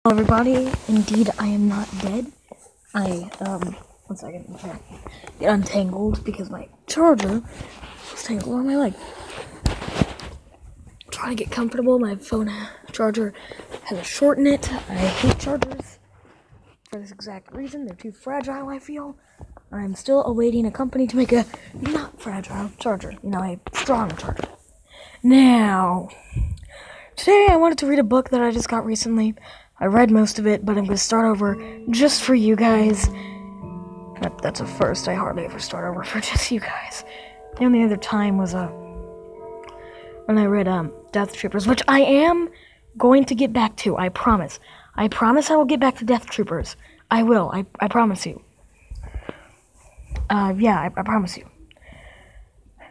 Hello everybody, indeed I am not dead. One second, okay. Get untangled because my charger was tangled on my leg. I'm trying to get comfortable, my phone charger has a short in it. I hate chargers for this exact reason. They're too fragile, I feel. I'm still awaiting a company to make a not fragile charger, a strong charger. Now, today I wanted to read a book that I just got recently. I read most of it, but I'm going to start over just for you guys. That's a first. I hardly ever start over for just you guys. The only other time was when I read Death Troopers, which I am going to get back to. I promise. I promise I will get back to Death Troopers. I will. I promise you. I promise you.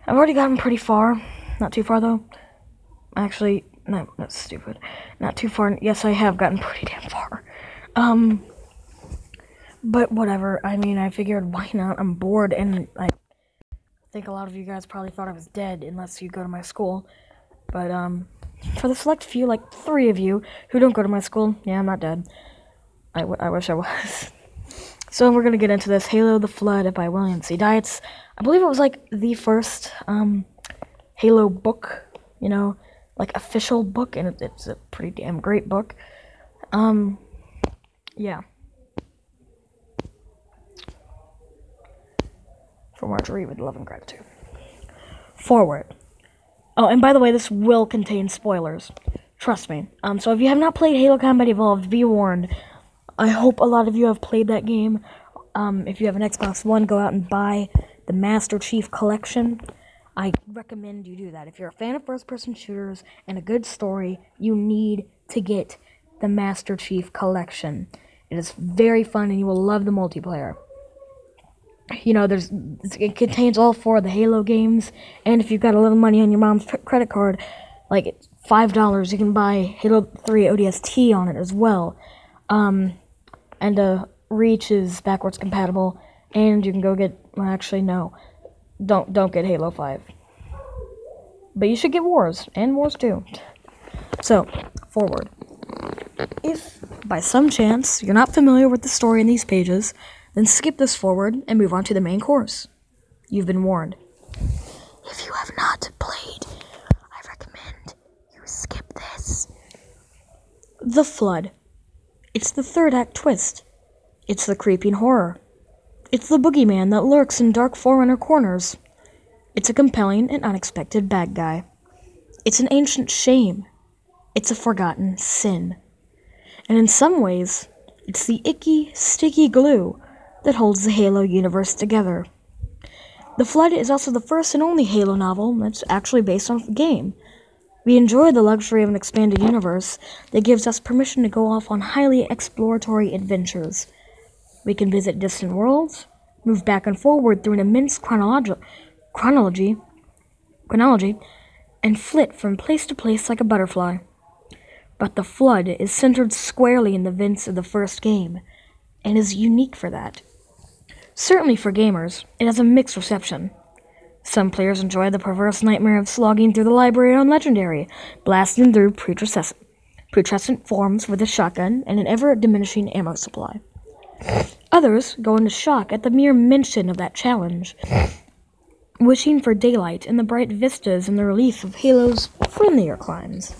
I've already gotten pretty far. Not too far, though. Actually, no, that's stupid. Not too far. Yes, I have gotten pretty damn far. But whatever. I mean, I figured, why not? I'm bored, and I think a lot of you guys probably thought I was dead, unless you go to my school. But, for the select few, like 3 of you, who don't go to my school, yeah, I'm not dead. I wish I was. So we're gonna get into this. Halo the Flood by William C. Dietz. I believe it was, like, the first, Halo book, like, official book, and it's a pretty damn great book. Yeah. For Marjorie with love and gratitude. Foreword. Oh, and by the way, this will contain spoilers. Trust me. So if you have not played Halo Combat Evolved, be warned. I hope a lot of you have played that game. If you have an Xbox One, go out and buy the Master Chief Collection. I recommend you do that. If you're a fan of first-person shooters and a good story, you need to get the Master Chief Collection. It is very fun, and you will love the multiplayer. It contains all 4 of the Halo games, and if you've got a little money on your mom's credit card, like it's $5, you can buy Halo 3 ODST on it as well. Reach is backwards compatible, and you can go get, well, actually, no. Don't get Halo 5. But you should get Wars, and Wars 2. So, forward. If, by some chance, you're not familiar with the story in these pages, then skip this forward and move on to the main course. You've been warned. If you have not played, I recommend you skip this. The Flood. It's the third act twist. It's the creeping horror. It's the boogeyman that lurks in dark Forerunner corners. It's a compelling and unexpected bad guy. It's an ancient shame. It's a forgotten sin. And in some ways, it's the icky, sticky glue that holds the Halo universe together. The Flood is also the first and only Halo novel that's actually based on the game. We enjoy the luxury of an expanded universe that gives us permission to go off on highly exploratory adventures. We can visit distant worlds, move back and forward through an immense chronology, and flit from place to place like a butterfly. But the Flood is centered squarely in the events of the first game, and is unique for that. Certainly for gamers, it has a mixed reception. Some players enjoy the perverse nightmare of slogging through the library on Legendary, blasting through putrescent forms with a shotgun and an ever-diminishing ammo supply. Others go into shock at the mere mention of that challenge, wishing for daylight and the bright vistas and the relief of Halo's friendlier climes.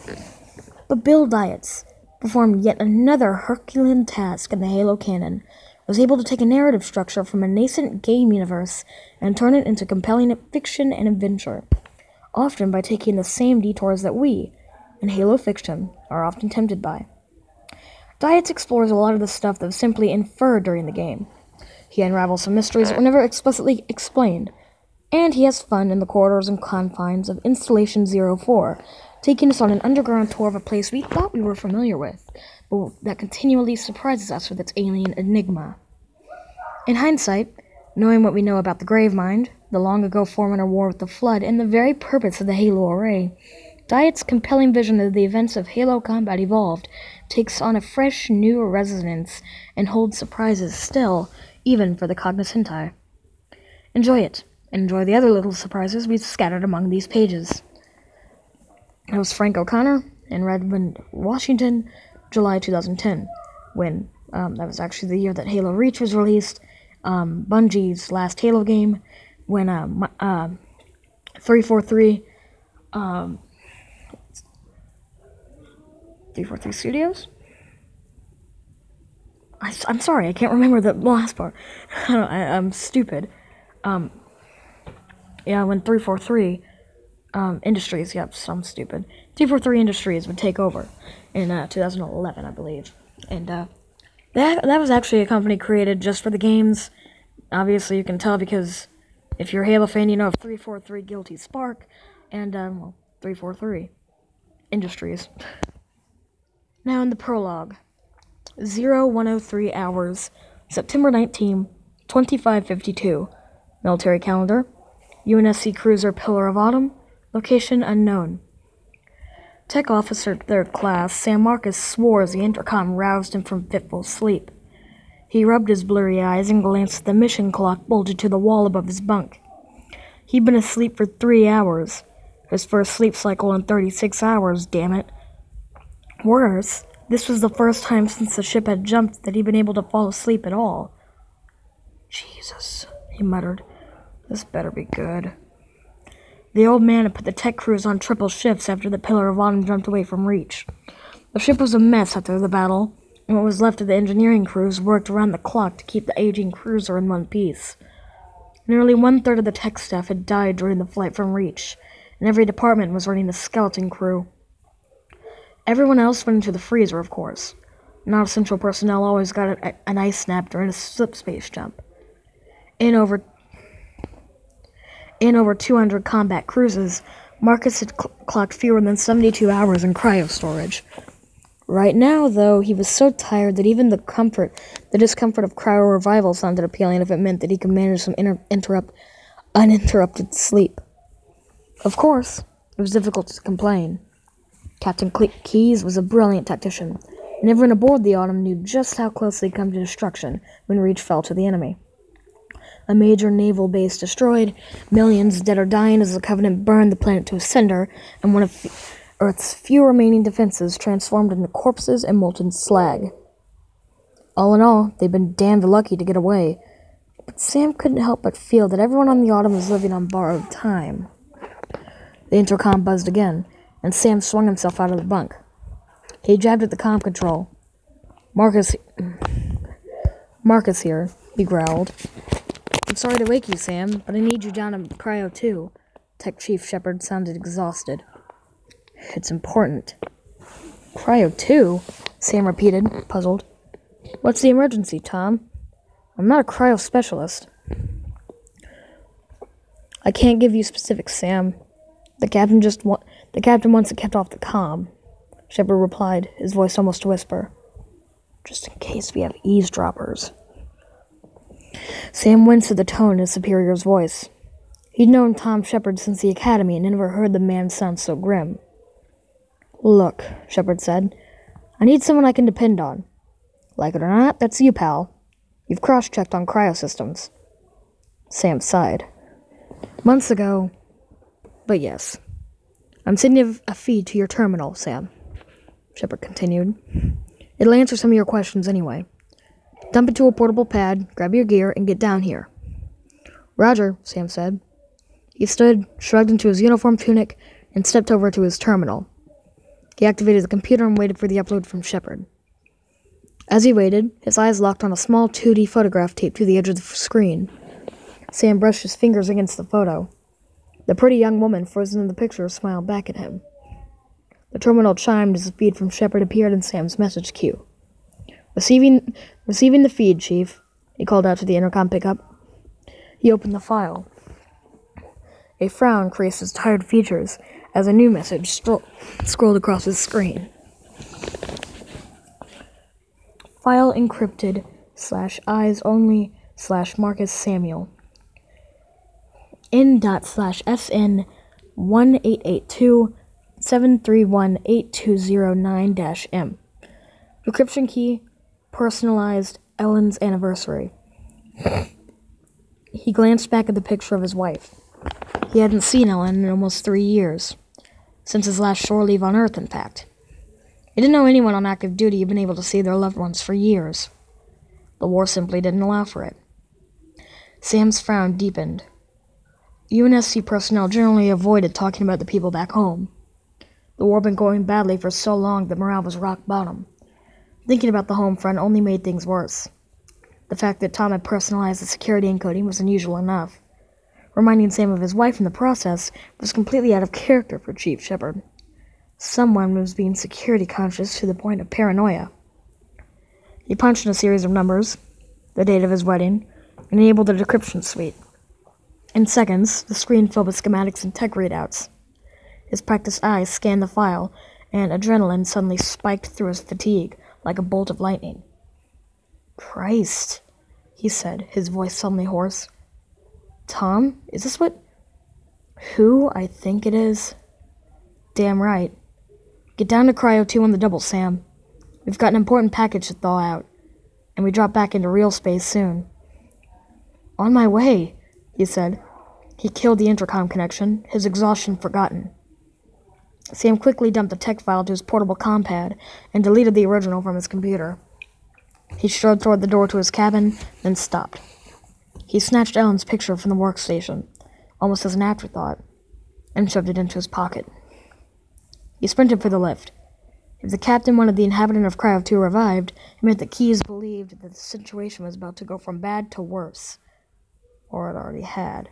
But Bill Dietz performed yet another Herculean task in the Halo canon, was able to take a narrative structure from a nascent game universe and turn it into compelling fiction and adventure, often by taking the same detours that we, in Halo fiction, are often tempted by. Dietz explores a lot of the stuff that was simply inferred during the game. He unravels some mysteries that were never explicitly explained, and he has fun in the corridors and confines of Installation 04, taking us on an underground tour of a place we thought we were familiar with, but that continually surprises us with its alien enigma. In hindsight, knowing what we know about the Gravemind, the long-ago Forerunner war with the Flood, and the very purpose of the Halo array, Diet's compelling vision of the events of Halo Combat Evolved takes on a fresh, new resonance and holds surprises still, even for the cognoscenti. Enjoy it, and enjoy the other little surprises we've scattered among these pages. I was Frank O'Connor in Redmond, Washington, July 2010. when that was actually the year that Halo Reach was released. Bungie's last Halo game, when 343 343 Studios. I'm sorry, I can't remember the last part. I'm stupid. Yeah, when 343 Industries, yep, so I'm stupid. 343 Industries would take over in 2011, I believe. And that was actually a company created just for the games. Obviously, you can tell because if you're a Halo fan, you know of 343 Guilty Spark and 343 Industries. Now in the prologue. 0103 hours, September 19, 2552. Military calendar. UNSC cruiser Pillar of Autumn. Location unknown. Tech officer 3rd class Sam Marcus swore as the intercom roused him from fitful sleep. He rubbed his blurry eyes and glanced at the mission clock bolted to the wall above his bunk. He'd been asleep for 3 hours. His first sleep cycle in 36 hours, damn it. Worse, this was the first time since the ship had jumped that he'd been able to fall asleep at all. Jesus, he muttered. This better be good. The old man had put the tech crews on triple shifts after the Pillar of Autumn jumped away from Reach. The ship was a mess after the battle, and what was left of the engineering crews worked around the clock to keep the aging cruiser in one piece. Nearly 1/3 of the tech staff had died during the flight from Reach, and every department was running the skeleton crew. Everyone else went into the freezer, of course. Non-essential personnel always got an ice snap during a slip space jump. In over 200 combat cruises, Marcus had clocked fewer than 72 hours in cryo-storage. Right now, though, he was so tired that even the discomfort of cryo-revival sounded appealing if it meant that he could manage some uninterrupted sleep. Of course, it was difficult to complain. Captain Keyes was a brilliant tactician, and everyone aboard the Autumn knew just how close they'd come to destruction when Reach fell to the enemy. A major naval base destroyed, millions dead or dying as the Covenant burned the planet to a cinder, and one of Earth's few remaining defenses transformed into corpses and molten slag. All in all, they'd been damned lucky to get away, but Sam couldn't help but feel that everyone on the Autumn was living on borrowed time. The intercom buzzed again, and Sam swung himself out of the bunk. He jabbed at the comm control. Marcus here, he growled. I'm sorry to wake you, Sam, but I need you down in Cryo 2. Tech Chief Shepard sounded exhausted. It's important. Cryo 2? Sam repeated, puzzled. What's the emergency, Tom? I'm not a cryo specialist. I can't give you specifics, Sam. The captain wants it kept off the comm, Shepard replied, his voice almost a whisper. Just in case we have eavesdroppers. Sam winced at the tone in his superior's voice. He'd known Tom Shepard since the academy and never heard the man sound so grim. Look, Shepard said, I need someone I can depend on. Like it or not, that's you, pal. You've cross-checked on cryosystems. Sam sighed. Months ago, but yes. I'm sending a feed to your terminal, Sam, Shepard continued. It'll answer some of your questions anyway. Dump it to a portable pad, grab your gear, and get down here. Roger, Sam said. He stood, shrugged into his uniform tunic, and stepped over to his terminal. He activated the computer and waited for the upload from Shepard. As he waited, his eyes locked on a small 2D photograph taped to the edge of the screen. Sam brushed his fingers against the photo. The pretty young woman frozen in the picture smiled back at him. The terminal chimed as the feed from Shepard appeared in Sam's message queue. Receiving the feed, Chief, he called out to the intercom pickup. He opened the file. A frown creased his tired features as a new message scrolled across his screen. File encrypted /eyes only /Marcus Samuel. in./SN 1882-731-8209-M. Encryption key, personalized, Ellen's anniversary. He glanced back at the picture of his wife. He hadn't seen Ellen in almost 3 years. Since his last shore leave on Earth, in fact. He didn't know anyone on active duty had been able to see their loved ones for years. The war simply didn't allow for it. Sam's frown deepened. UNSC personnel generally avoided talking about the people back home. The war had been going badly for so long that morale was rock bottom. Thinking about the home front only made things worse. The fact that Tom had personalized the security encoding was unusual enough. Reminding Sam of his wife in the process was completely out of character for Chief Shepard. Someone was being security conscious to the point of paranoia. He punched in a series of numbers, the date of his wedding, and enabled the decryption suite. In seconds, the screen filled with schematics and tech readouts. His practiced eyes scanned the file, and adrenaline suddenly spiked through his fatigue like a bolt of lightning. "Christ," he said, his voice suddenly hoarse. "Tom, is this who I think it is?" "Damn right. Get down to Cryo 2 on the double, Sam. We've got an important package to thaw out, and we drop back into real space soon." "On my way," he said. He killed the intercom connection, his exhaustion forgotten. Sam quickly dumped the tech file to his portable compad and deleted the original from his computer. He strode toward the door to his cabin, then stopped. He snatched Ellen's picture from the workstation, almost as an afterthought, and shoved it into his pocket. He sprinted for the lift. If the captain wanted the inhabitant of Cryo 2 revived, it meant that Keyes believed that the situation was about to go from bad to worse. Or it already had.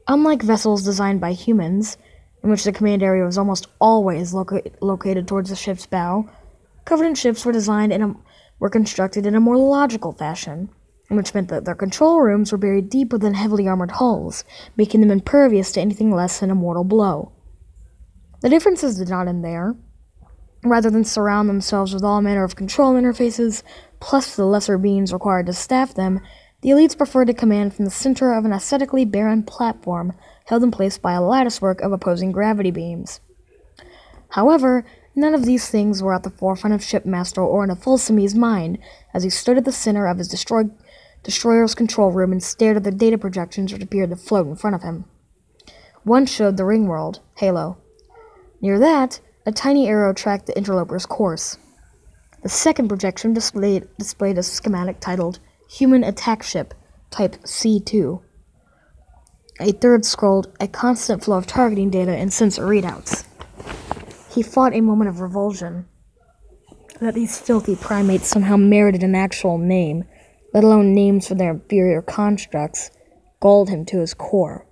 Unlike vessels designed by humans, in which the command area was almost always located towards the ship's bow, Covenant ships were constructed in a more logical fashion, which meant that their control rooms were buried deep within heavily armored hulls, making them impervious to anything less than a mortal blow. The differences did not end there. Rather than surround themselves with all manner of control interfaces, plus the lesser beings required to staff them, the elites preferred to command from the center of an aesthetically barren platform held in place by a latticework of opposing gravity beams. However, none of these things were at the forefront of Shipmaster Orna Folsome's mind as he stood at the center of his destroyer's control room and stared at the data projections which appeared to float in front of him. One showed the ring world, Halo. Near that, a tiny arrow tracked the interloper's course. The second projection displayed a schematic titled Human Attack Ship, Type C2. A third scrolled a constant flow of targeting data and sensor readouts. He fought a moment of revulsion. That these filthy primates somehow merited an actual name, let alone names for their inferior constructs, galled him to his core.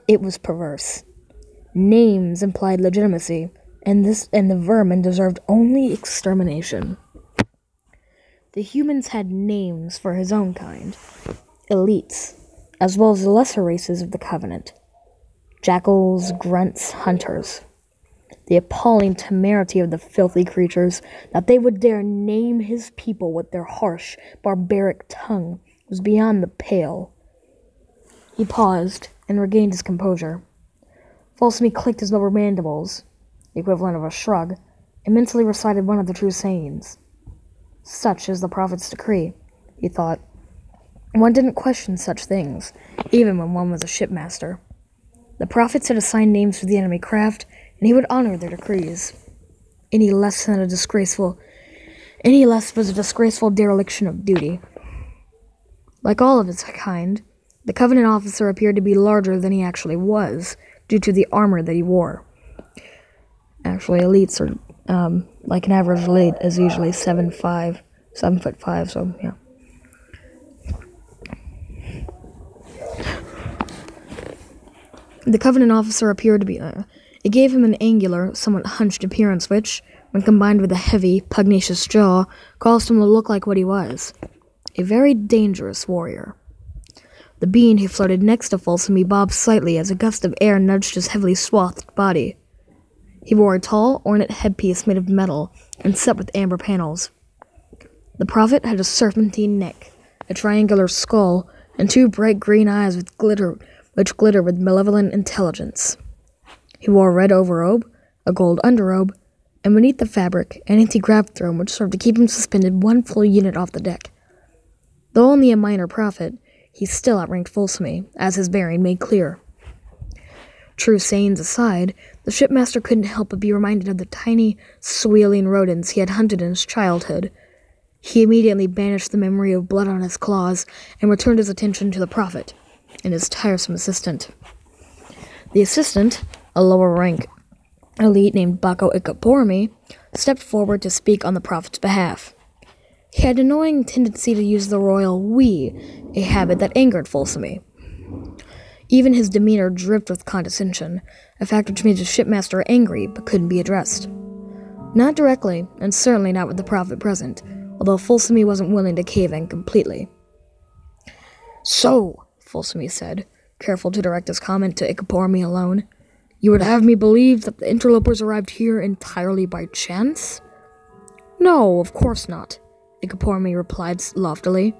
It was perverse. Names implied legitimacy, and the vermin deserved only extermination. The humans had names for his own kind, elites, as well as the lesser races of the Covenant. Jackals, grunts, hunters. The appalling temerity of the filthy creatures, that they would dare name his people with their harsh, barbaric tongue, was beyond the pale. He paused and regained his composure. Folsome clicked his lower mandibles, the equivalent of a shrug, and mentally recited one of the true sayings. Such is the Prophet's decree, he thought. One didn't question such things, even when one was a shipmaster. The Prophets had assigned names for the enemy craft, and he would honor their decrees. Any less was a disgraceful dereliction of duty. Like all of his kind, the Covenant officer appeared to be larger than he actually was, due to the armor that he wore. Actually, elites are, like an average elite is usually 7'5", so yeah. The Covenant officer appeared to be, it gave him an angular, somewhat hunched appearance which, when combined with a heavy, pugnacious jaw, caused him to look like what he was, a very dangerous warrior. The being who floated next to Folsome bobbed slightly as a gust of air nudged his heavily swathed body. He wore a tall, ornate headpiece made of metal and set with amber panels. The Prophet had a serpentine neck, a triangular skull, and two bright green eyes which glitter with malevolent intelligence. He wore a red overrobe, a gold underrobe, and beneath the fabric, an anti-grav throne which served to keep him suspended one full unit off the deck. Though only a minor prophet, he still outranked Folsome, as his bearing made clear. True sayings aside, the shipmaster couldn't help but be reminded of the tiny, squealing rodents he had hunted in his childhood. He immediately banished the memory of blood on his claws and returned his attention to the prophet and his tiresome assistant. The assistant, a lower-rank elite named Bako Ikapormi, stepped forward to speak on the prophet's behalf. He had an annoying tendency to use the royal we, a habit that angered Folsamy. Even his demeanor dripped with condescension, a fact which made the shipmaster angry but couldn't be addressed. Not directly, and certainly not with the prophet present, although Folsamy wasn't willing to cave in completely. "So," Folsamy said, careful to direct his comment to Ikapormi alone, "you would have me believe that the interlopers arrived here entirely by chance?" "No, of course not," Ikapormi replied loftily.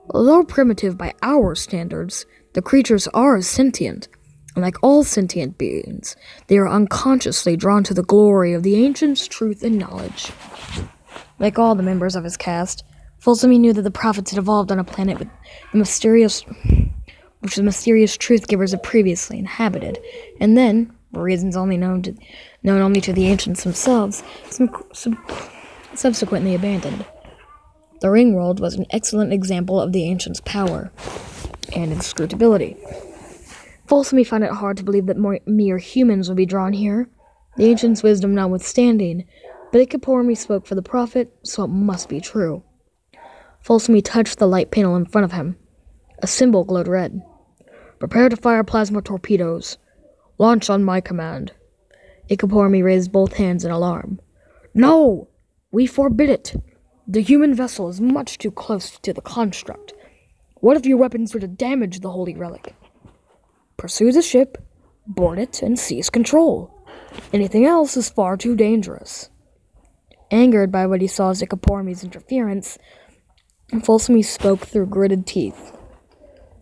"Although primitive by our standards, the creatures are sentient, and like all sentient beings, they are unconsciously drawn to the glory of the ancients' truth and knowledge." Like all the members of his caste, Folsamy knew that the prophets had evolved on a planet which the mysterious truth-givers had previously inhabited, and then, for reasons known only to the ancients themselves, subsequently abandoned. The ring world was an excellent example of the ancients' power and inscrutability. Folsamy found it hard to believe that mere humans would be drawn here, the ancients' wisdom notwithstanding, but Ikapormi spoke for the prophet, so it must be true. Folsamy touched the light panel in front of him. A symbol glowed red. "Prepare to fire plasma torpedoes. Launch on my command." Ikapormi raised both hands in alarm. "No! We forbid it! The human vessel is much too close to the construct. What if your weapons were to damage the holy relic? Pursue the ship, board it, and seize control. Anything else is far too dangerous." Angered by what he saw as Ikapormi's interference, Folsamy spoke through gritted teeth.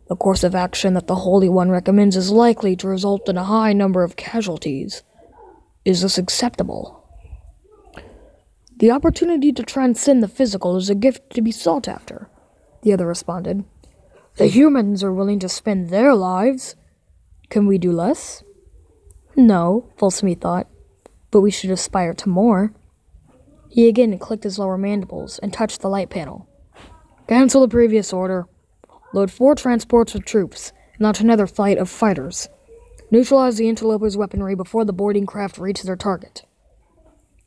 "The course of action that the Holy One recommends is likely to result in a high number of casualties. Is this acceptable?" "The opportunity to transcend the physical is a gift to be sought after," the other responded. "The humans are willing to spend their lives. Can we do less?" "No," Folsamy thought, "but we should aspire to more." He again clicked his lower mandibles and touched the light panel. "Cancel the previous order. Load 4 transports with troops, and launch another flight of fighters. Neutralize the interlopers' weaponry before the boarding craft reaches their target."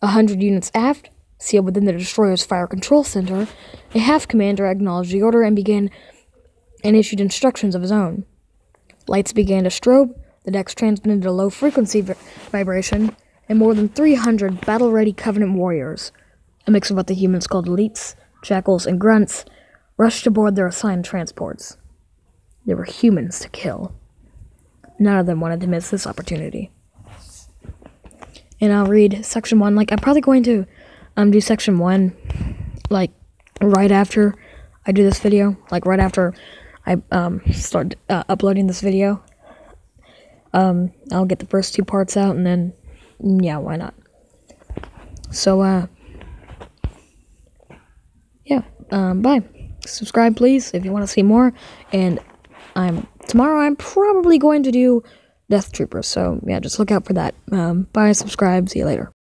100 units aft, sealed within the destroyer's fire control center, a half-commander acknowledged the order and issued instructions of his own. Lights began to strobe, the decks transmitted a low-frequency vibration, and more than 300 battle-ready Covenant warriors, a mix of what the humans called elites, jackals, and grunts, rushed aboard their assigned transports. They were humans to kill. None of them wanted to miss this opportunity. And I'll read Section 1. I'm probably going to do Section 1, right after I do this video. Right after I start uploading this video. I'll get the first 2 parts out, and then, yeah, why not? So, bye. Subscribe, please, if you want to see more. And tomorrow I'm probably going to do Death Troopers. So, yeah, just look out for that. Bye, subscribe, see you later.